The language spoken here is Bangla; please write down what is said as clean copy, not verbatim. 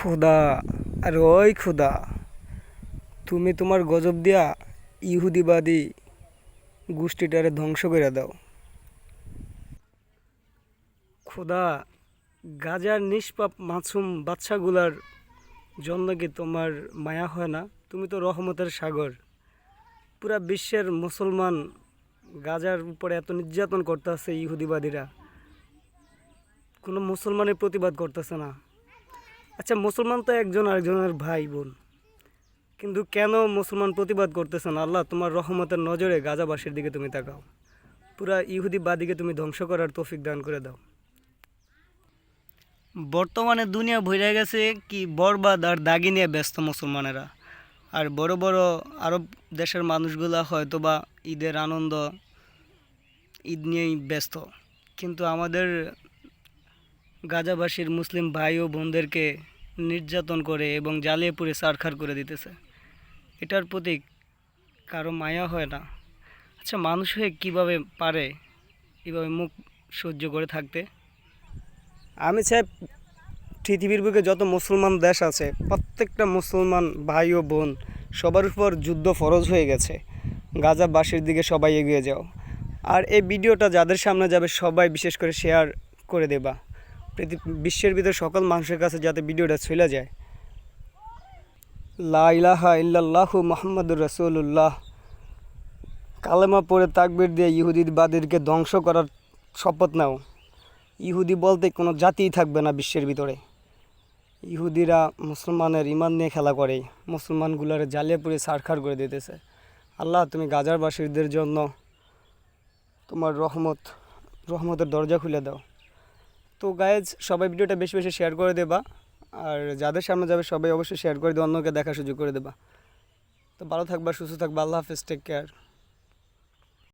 খোদা, আর ওই খোদা, তুমি তোমার গজব দিয়া ইহুদিবাদী গোষ্ঠীটারে ধ্বংস করে দাও। খোদা, গাজার নিষ্পাপ মাসুম বাচ্চাগুলার জন্য কি তোমার মায়া হয় না? তুমি তো রহমতের সাগর। পুরা বিশ্বের মুসলমান গাজার উপরে এত নির্যাতন করতেছে ইহুদিবাদীরা, কোনো মুসলমানের প্রতিবাদ করতেছে না। আচ্ছা, মুসলমান তো একজন আরেকজনের ভাই বোন, কিন্তু কেন মুসলমান প্রতিবাদ করতেছে না? আল্লাহ, তোমার রহমতের নজরে গাজাবাসীর দিকে তুমি তাকাও, পুরা ইহুদিবাদীকে তুমি ধ্বংস করার তৌফিক দান করে দাও। বর্তমানে দুনিয়া ভরে গেছে কি বরবাদ আর দাগি নিয়ে ব্যস্ত মুসলমানেরা। আর বড় বড় আরব দেশের মানুষগুলা হয়তো বা ঈদের আনন্দ, ঈদ নিয়েই ব্যস্ত, কিন্তু আমাদের গাজাবাসীর মুসলিম ভাই ও বোনদেরকে নির্যাতন করে এবং জ্বালিয়ে পুড়ে ছারখার করে দিতেছে। এটার প্রতি কারো মায়া হয় না? আচ্ছা, মানুষ হয়ে কীভাবে পারে এভাবে মুখ সহ্য করে থাকতে? আমি চাই পৃথিবীর বুকে যত মুসলমান দেশ আছে প্রত্যেকটা মুসলমান ভাই ও বোন সবার উপর যুদ্ধ ফরজ হয়ে গেছে। গাজাবাসীর দিকে সবাই এগিয়ে যাও। আর এই ভিডিওটা যাদের সামনে যাবে সবাই বিশেষ করে শেয়ার করে দেবা, বিশ্বের ভিতর সকল মানুষের কাছে যাতে ভিডিওটা চলে যায়। লা ইলাহা ইল্লাল্লাহু মুহাম্মাদুর রাসূলুল্লাহ কালেমা পড়ে তাকবীর দিয়ে ইহুদিবাদীদেরকে ধ্বংস করার শপথ নাও। ইহুদি বলতে কোনো জাতিই থাকবে না বিশ্বের ভিতরে। ইহুদিরা মুসলমানের ইমান নিয়ে খেলা করে, মুসলমানগুলোর জ্বালিয়ে পুড়ে ছারখার করে দিতেছে। আল্লাহ, তুমি গাজারবাসীদের জন্য তোমার রহমতের দরজা খুলে দাও। তো গাইজ, সবাই ভিডিওটা বেশি বেশি শেয়ার করে দেবা, আর যাদের সামনে যাবে সবাই অবশ্যই শেয়ার করে দেবে, অন্যকে দেখার সুযোগ করে দেবা। তো ভালো থাকবা, সুস্থ থাকবা। আল্লাহ হাফেজ, টেক কেয়ার।